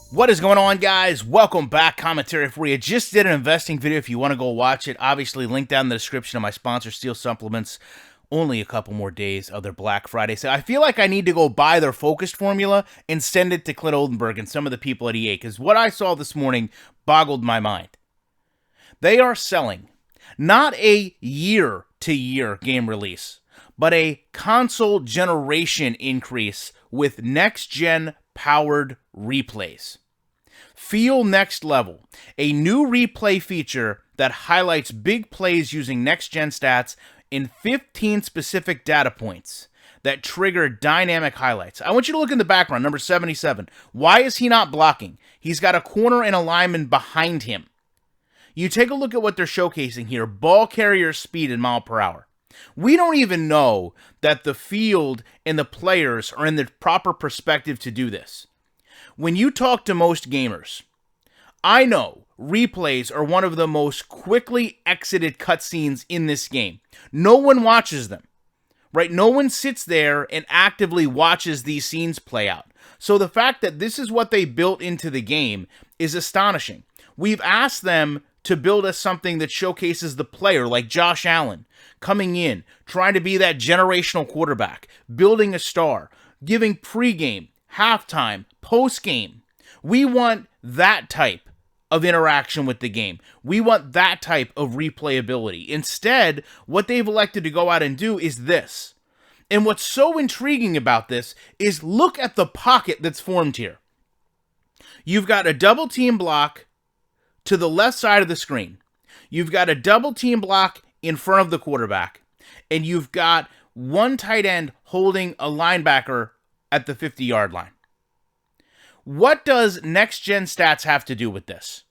What is going on, guys? Welcome back. Commentary for you. Just did an investing video. If you want to go watch it, obviously link down in the description of my sponsor, Steel Supplements. Only a couple more days of their Black Friday. So I feel like I need to go buy their focused formula and send it to Clint Oldenburg and some of the people at EA, because what I saw this morning boggled my mind. They are selling not a year-to-year game release, but a console generation increase with next-gen powered replays. Feel Next Level, a new replay feature that highlights big plays using next-gen stats in 15 specific data points that trigger dynamic highlights. I want you to look in the background, number 77. Why is he not blocking? He's got a corner and a lineman behind him. You take a look at what they're showcasing here, ball carrier speed in mile per hour. We don't even know that the field and the players are in the proper perspective to do this. When you talk to most gamers, I know replays are one of the most quickly exited cutscenes in this game. No one watches them, right? No one sits there and actively watches these scenes play out. So the fact that this is what they built into the game is astonishing. We've asked them to build us something that showcases the player, like Josh Allen, coming in, trying to be that generational quarterback, building a star, giving pregame, halftime, postgame. We want that type of interaction with the game. We want that type of replayability. Instead, what they've elected to go out and do is this. And what's so intriguing about this is look at the pocket that's formed here. You've got a double team block to the left side of the screen. You've got a double team block in front of the quarterback. And you've got one tight end holding a linebacker at the 50-yard line. What does next-gen stats have to do with this?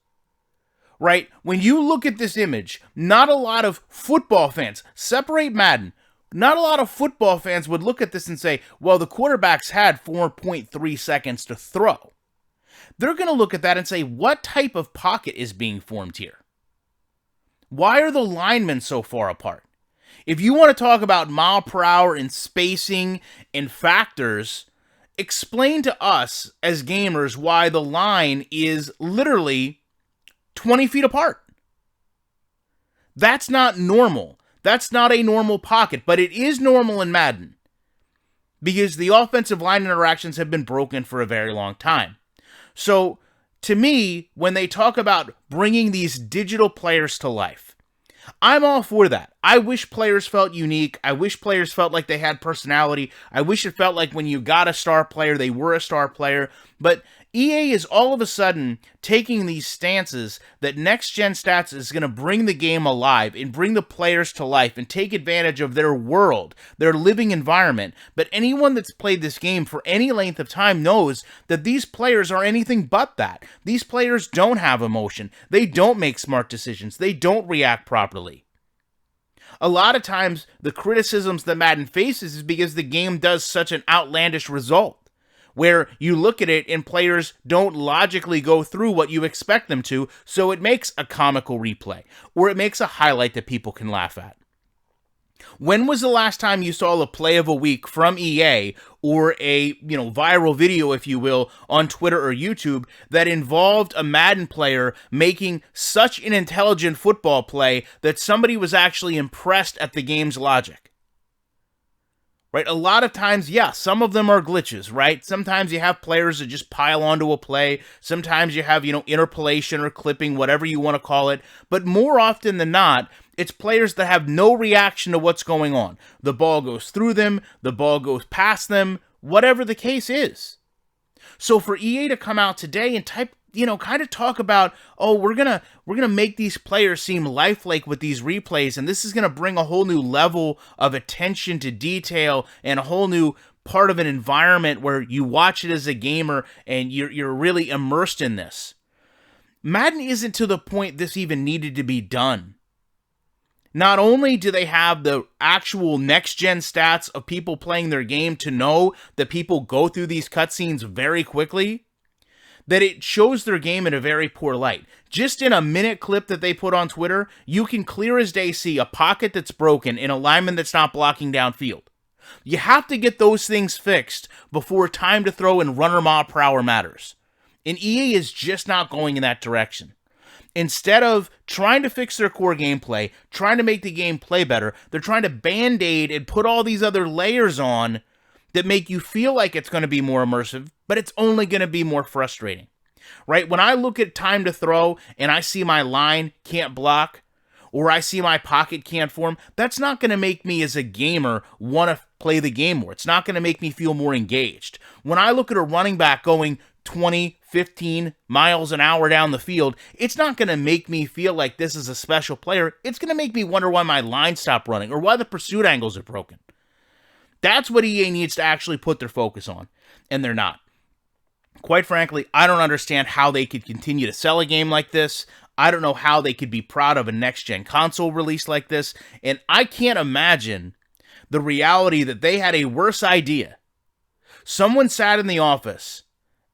Right? When you look at this image, not a lot of football fans, separate Madden, not a lot of football fans would look at this and say, well, the quarterback's had 4.3 seconds to throw. They're going to look at that and say, what type of pocket is being formed here? Why are the linemen so far apart? If you want to talk about mile per hour and spacing and factors, explain to us as gamers why the line is literally 20 feet apart. That's not normal. That's not a normal pocket, but it is normal in Madden because the offensive line interactions have been broken for a very long time. So, to me, when they talk about bringing these digital players to life, I'm all for that. I wish players felt unique. I wish players felt like they had personality. I wish it felt like when you got a star player, they were a star player. But EA is all of a sudden taking these stances that next-gen stats is going to bring the game alive and bring the players to life and take advantage of their world, their living environment. But anyone that's played this game for any length of time knows that these players are anything but that. These players don't have emotion. They don't make smart decisions. They don't react properly. A lot of times, the criticisms that Madden faces is because the game does such an outlandish result, where you look at it and players don't logically go through what you expect them to, so it makes a comical replay, or it makes a highlight that people can laugh at. When was the last time you saw a play of a week from EA or a viral video, if you will, on Twitter or YouTube that involved a Madden player making such an intelligent football play that somebody was actually impressed at the game's logic? Right? A lot of times, yeah, some of them are glitches, right? Sometimes you have players that just pile onto a play. Sometimes you have, interpolation or clipping, whatever you want to call it. But more often than not, it's players that have no reaction to what's going on. The ball goes through them, the ball goes past them, whatever the case is. So for EA to come out today and kind of talk about, oh, we're gonna make these players seem lifelike with these replays, and this is gonna bring a whole new level of attention to detail and a whole new part of an environment where you watch it as a gamer and you're really immersed in this. Madden isn't to the point this even needed to be done. Not only do they have the actual next-gen stats of people playing their game to know that people go through these cutscenes very quickly, that it shows their game in a very poor light. Just in a minute clip that they put on Twitter, you can clear as day see a pocket that's broken and a lineman that's not blocking downfield. You have to get those things fixed before time to throw and runner mile per hour matters. And EA is just not going in that direction. Instead of trying to fix their core gameplay, trying to make the game play better, they're trying to band-aid and put all these other layers on that make you feel like it's going to be more immersive, but it's only going to be more frustrating. Right? When I look at time to throw and I see my line can't block, or I see my pocket can't form, that's not going to make me as a gamer want to play the game more. It's not going to make me feel more engaged. When I look at a running back going 20, 15 miles an hour down the field, it's not going to make me feel like this is a special player. It's going to make me wonder why my line stopped running or why the pursuit angles are broken. That's what EA needs to actually put their focus on, and they're not. Quite frankly, I don't understand how they could continue to sell a game like this. I don't know how they could be proud of a next-gen console release like this, and I can't imagine the reality that they had a worse idea. Someone sat in the office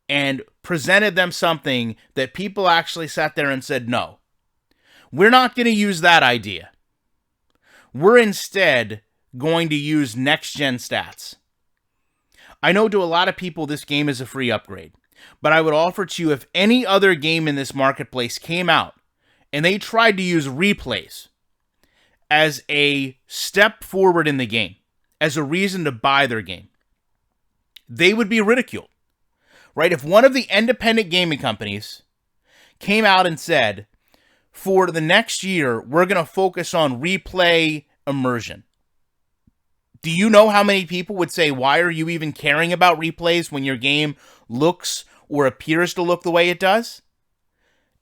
and presented them something that people actually sat there and said, no, we're not going to use that idea. We're instead going to use next-gen stats. I know to a lot of people this game is a free upgrade, but I would offer to you if any other game in this marketplace came out and they tried to use replays as a step forward in the game, as a reason to buy their game, they would be ridiculed. Right? If one of the independent gaming companies came out and said, for the next year, we're going to focus on replay immersion. Do you know how many people would say, why are you even caring about replays when your game looks or appears to look the way it does?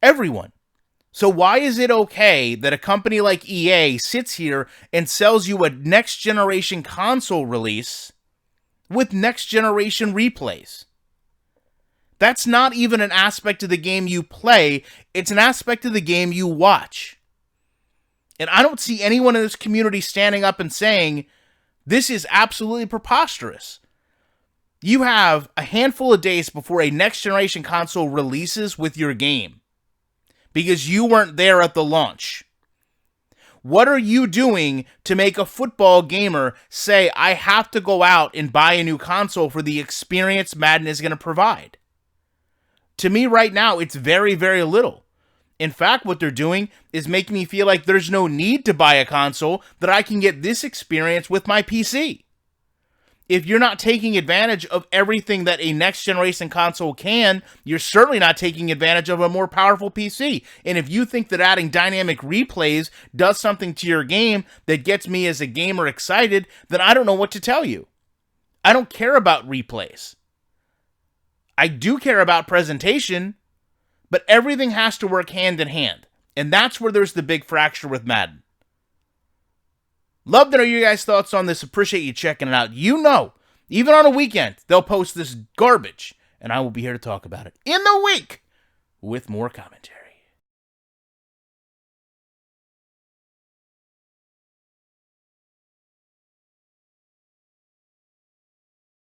Everyone. So why is it okay that a company like EA sits here and sells you a next-generation console release with next-generation replays? That's not even an aspect of the game you play. It's an aspect of the game you watch. And I don't see anyone in this community standing up and saying, this is absolutely preposterous. You have a handful of days before a next-generation console releases with your game because you weren't there at the launch. What are you doing to make a football gamer say, I have to go out and buy a new console for the experience Madden is going to provide? To me right now, it's very, very little. In fact, what they're doing is making me feel like there's no need to buy a console, that I can get this experience with my PC. If you're not taking advantage of everything that a next-generation console can, you're certainly not taking advantage of a more powerful PC. And if you think that adding dynamic replays does something to your game that gets me as a gamer excited, then I don't know what to tell you. I don't care about replays. I do care about presentation, but everything has to work hand in hand. And that's where there's the big fracture with Madden. Love to know your guys' thoughts on this. Appreciate you checking it out. You know, even on a weekend, they'll post this garbage, and I will be here to talk about it in the week with more commentary.